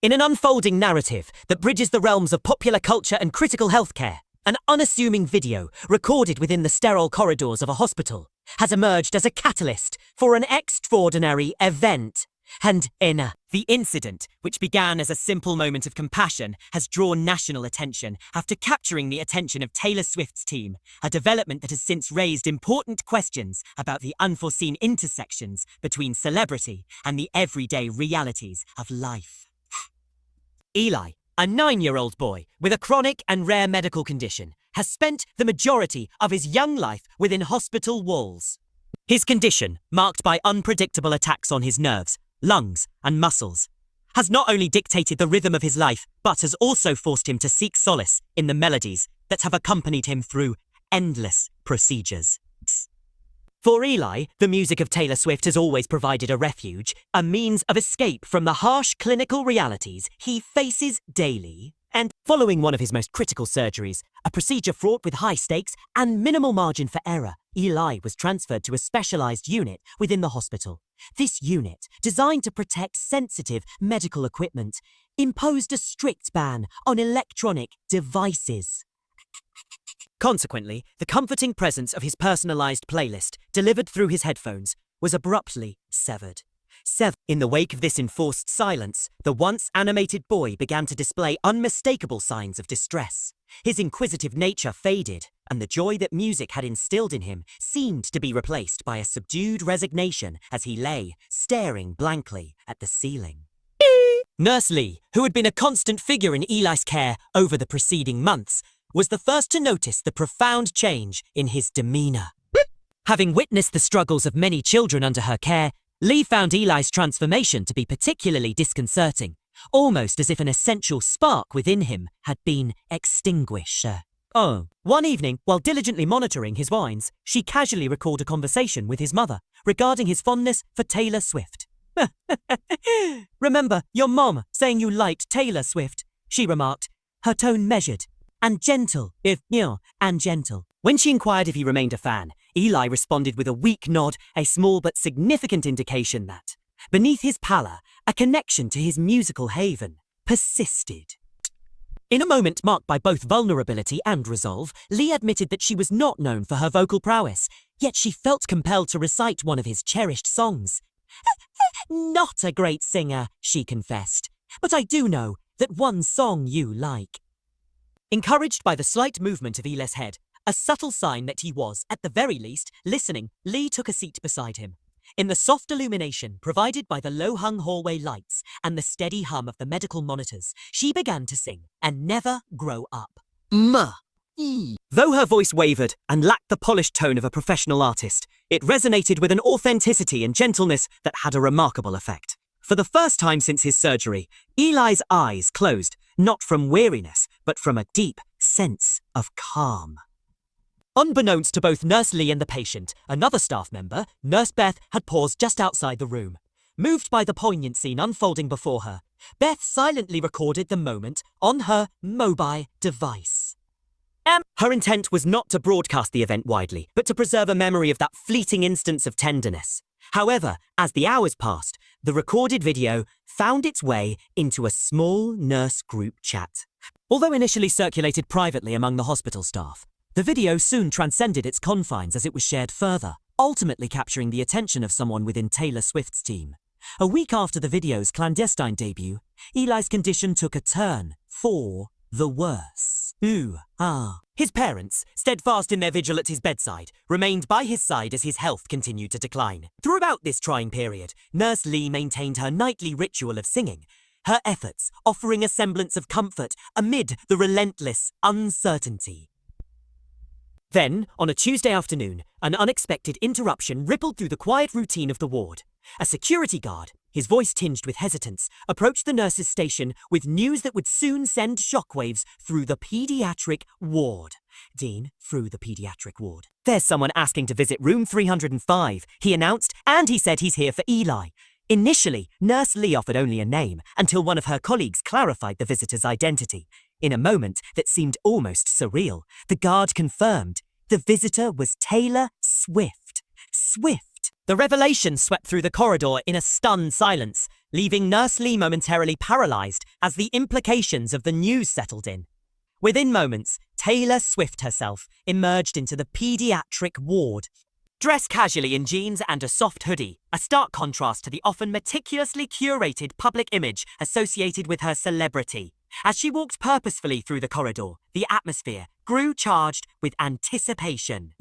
In an unfolding narrative that bridges the realms of popular culture and critical healthcare, an unassuming video recorded within the sterile corridors of a hospital has emerged as a catalyst for an extraordinary event. And the incident, which began as a simple moment of compassion, has drawn national attention after capturing the attention of Taylor Swift's team, a development that has since raised important questions about the unforeseen intersections between celebrity and the everyday realities of life. Eli, a 9-year-old boy with a chronic and rare medical condition, has spent the majority of his young life within hospital walls. His condition, marked by unpredictable attacks on his nerves, lungs, and muscles, has not only dictated the rhythm of his life, but has also forced him to seek solace in the melodies that have accompanied him through endless procedures. For Eli, the music of Taylor Swift has always provided a refuge, a means of escape from the harsh clinical realities he faces daily. And following one of his most critical surgeries, a procedure fraught with high stakes and minimal margin for error, Eli was transferred to a specialized unit within the hospital. This unit, designed to protect sensitive medical equipment, imposed a strict ban on electronic devices. Consequently, the comforting presence of his personalized playlist, delivered through his headphones, was abruptly severed. In the wake of this enforced silence, the once animated boy began to display unmistakable signs of distress. His inquisitive nature faded, and the joy that music had instilled in him seemed to be replaced by a subdued resignation as he lay, staring blankly at the ceiling. Nurse Lee, who had been a constant figure in Eli's care over the preceding months, was the first to notice the profound change in his demeanor. Having witnessed the struggles of many children under her care, Lee found Eli's transformation to be particularly disconcerting, almost as if an essential spark within him had been extinguished. One evening, while diligently monitoring his whines, she casually recalled a conversation with his mother regarding his fondness for Taylor Swift. "Remember your mom saying you liked Taylor Swift," she remarked, her tone measured and gentle, and gentle. When she inquired if he remained a fan, Eli responded with a weak nod, a small but significant indication that, beneath his pallor, a connection to his musical haven persisted. In a moment marked by both vulnerability and resolve, Lee admitted that she was not known for her vocal prowess, yet she felt compelled to recite one of his cherished songs. "Not a great singer," she confessed, "but I do know that one song you like." Encouraged by the slight movement of Eli's head, a subtle sign that he was, at the very least, listening, Lee took a seat beside him. In the soft illumination provided by the low-hung hallway lights and the steady hum of the medical monitors, she began to sing "And Never Grow Up." Though her voice wavered and lacked the polished tone of a professional artist, it resonated with an authenticity and gentleness that had a remarkable effect. For the first time since his surgery, Eli's eyes closed, not from weariness, but from a deep sense of calm. Unbeknownst to both Nurse Lee and the patient, another staff member, Nurse Beth, had paused just outside the room. Moved by the poignant scene unfolding before her, Beth silently recorded the moment on her mobile device. Her intent was not to broadcast the event widely, but to preserve a memory of that fleeting instance of tenderness. However, as the hours passed, the recorded video found its way into a small nurse group chat. Although initially circulated privately among the hospital staff, the video soon transcended its confines as it was shared further, ultimately capturing the attention of someone within Taylor Swift's team. A week after the video's clandestine debut, Eli's condition took a turn for the worse. His parents, steadfast in their vigil at his bedside, remained by his side as his health continued to decline. Throughout this trying period, Nurse Lee maintained her nightly ritual of singing, her efforts offering a semblance of comfort amid the relentless uncertainty. Then, on a Tuesday afternoon, an unexpected interruption rippled through the quiet routine of the ward. A security guard, his voice tinged with hesitance, approached the nurse's station with news that would soon send shockwaves through the pediatric ward. Through the pediatric ward. "There's someone asking to visit room 305, he announced, and he said he's here for Eli. Initially, Nurse Lee offered only a name until one of her colleagues clarified the visitor's identity. In a moment that seemed almost surreal, the guard confirmed the visitor was Taylor Swift. The revelation swept through the corridor in a stunned silence. leaving Nurse Lee momentarily paralyzed as the implications of the news settled in. Within moments, Taylor Swift herself emerged into the pediatric ward. Dressed casually in jeans and a soft hoodie, a stark contrast to the often meticulously curated public image associated with her celebrity. As she walked purposefully through the corridor, the atmosphere grew charged with anticipation.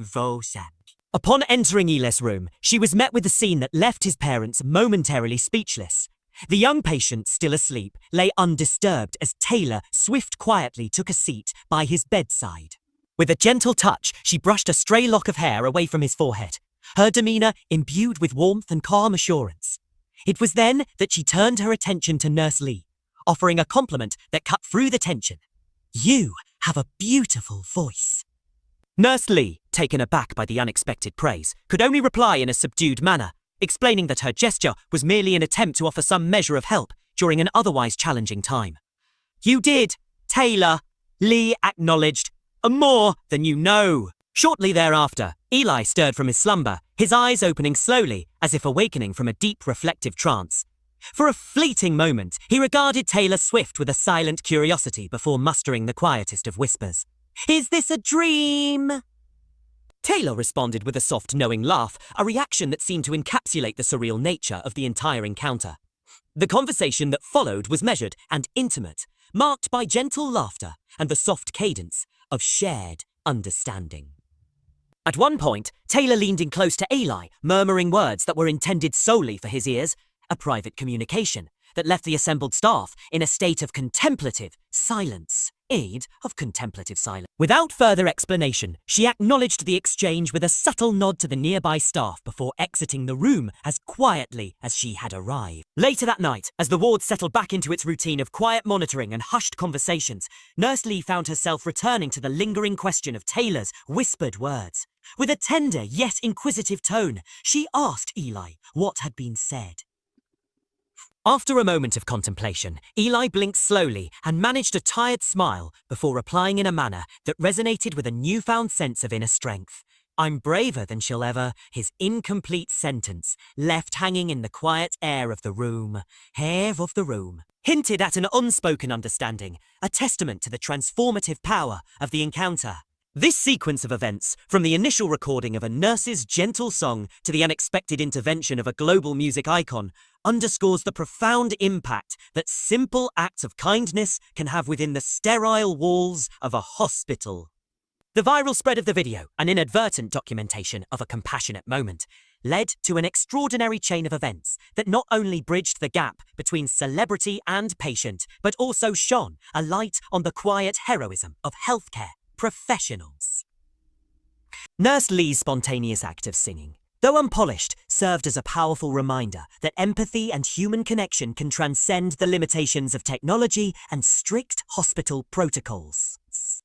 Upon entering Eli's room, she was met with a scene that left his parents momentarily speechless. The young patient, still asleep, lay undisturbed as Taylor Swift quietly took a seat by his bedside. With a gentle touch, she brushed a stray lock of hair away from his forehead, her demeanor imbued with warmth and calm assurance. It was then that she turned her attention to Nurse Lee, offering a compliment that cut through the tension. "You have a beautiful voice." Nurse Lee, taken aback by the unexpected praise, could only reply in a subdued manner, explaining that her gesture was merely an attempt to offer some measure of help during an otherwise challenging time. "You did, Taylor," Lee acknowledged. "More than you know." Shortly thereafter, Eli stirred from his slumber, his eyes opening slowly as if awakening from a deep reflective trance. For a fleeting moment, he regarded Taylor Swift with a silent curiosity before mustering the quietest of whispers. "Is this a dream?" Taylor responded with a soft, knowing laugh, a reaction that seemed to encapsulate the surreal nature of the entire encounter. The conversation that followed was measured and intimate, marked by gentle laughter and the soft cadence of shared understanding. At one point, Taylor leaned in close to Eli, murmuring words that were intended solely for his ears, a private communication that left the assembled staff in a state of contemplative silence. Without further explanation, she acknowledged the exchange with a subtle nod to the nearby staff before exiting the room as quietly as she had arrived. Later that night, as the ward settled back into its routine of quiet monitoring and hushed conversations, Nurse Lee found herself returning to the lingering question of Taylor's whispered words. With a tender yet inquisitive tone, she asked Eli what had been said. After a moment of contemplation, Eli blinked slowly and managed a tired smile before replying in a manner that resonated with a newfound sense of inner strength. "I'm braver than she'll ever," his incomplete sentence, left hanging in the quiet air of the room, hinted at an unspoken understanding, a testament to the transformative power of the encounter. This sequence of events, from the initial recording of a nurse's gentle song to the unexpected intervention of a global music icon, underscores the profound impact that simple acts of kindness can have within the sterile walls of a hospital. The viral spread of the video, an inadvertent documentation of a compassionate moment, led to an extraordinary chain of events that not only bridged the gap between celebrity and patient, but also shone a light on the quiet heroism of healthcare professionals. Nurse Lee's spontaneous act of singing, though unpolished, served as a powerful reminder that empathy and human connection can transcend the limitations of technology and strict hospital protocols.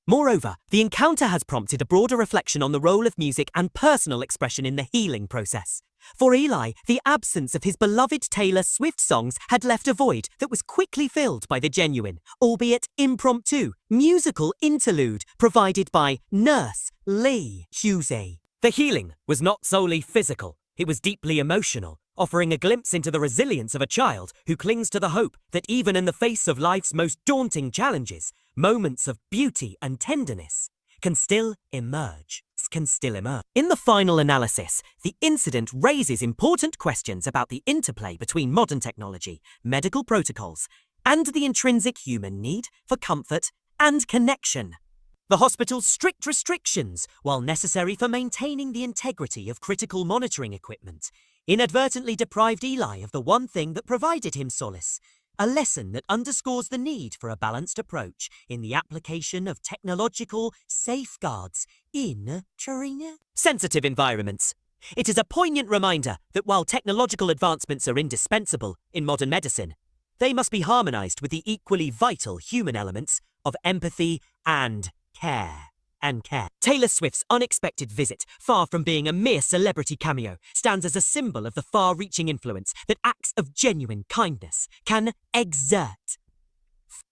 Moreover, the encounter has prompted a broader reflection on the role of music and personal expression in the healing process. For Eli, the absence of his beloved Taylor Swift songs had left a void that was quickly filled by the genuine, albeit impromptu, musical interlude provided by Nurse Lee Husey. The healing was not solely physical, it was deeply emotional, offering a glimpse into the resilience of a child who clings to the hope that even in the face of life's most daunting challenges, moments of beauty and tenderness can still emerge. In the final analysis, the incident raises important questions about the interplay between modern technology, medical protocols, and the intrinsic human need for comfort and connection. The hospital's strict restrictions, while necessary for maintaining the integrity of critical monitoring equipment, inadvertently deprived Eli of the one thing that provided him solace, a lesson that underscores the need for a balanced approach in the application of technological safeguards in sensitive environments. It is a poignant reminder that while technological advancements are indispensable in modern medicine, they must be harmonized with the equally vital human elements of empathy and care. Taylor Swift's unexpected visit, far from being a mere celebrity cameo, stands as a symbol of the far-reaching influence that acts of genuine kindness can exert.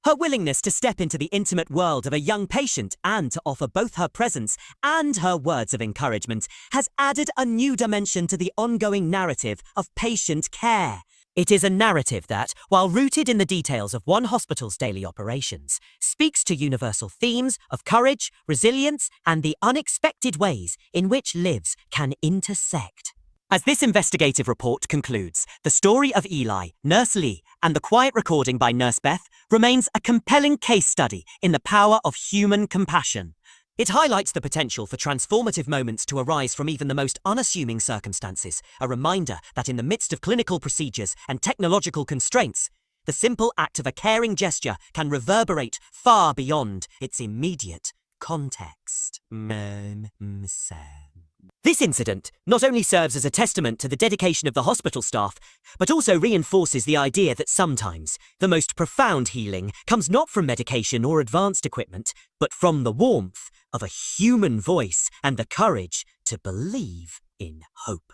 Her willingness to step into the intimate world of a young patient and to offer both her presence and her words of encouragement has added a new dimension to the ongoing narrative of patient care. It is a narrative that, while rooted in the details of one hospital's daily operations, speaks to universal themes of courage, resilience, and the unexpected ways in which lives can intersect. As this investigative report concludes, the story of Eli, Nurse Lee, and the quiet recording by Nurse Beth remains a compelling case study in the power of human compassion. It highlights the potential for transformative moments to arise from even the most unassuming circumstances, a reminder that in the midst of clinical procedures and technological constraints, the simple act of a caring gesture can reverberate far beyond its immediate context. This incident not only serves as a testament to the dedication of the hospital staff, but also reinforces the idea that sometimes the most profound healing comes not from medication or advanced equipment, but from the warmth of a human voice and the courage to believe in hope.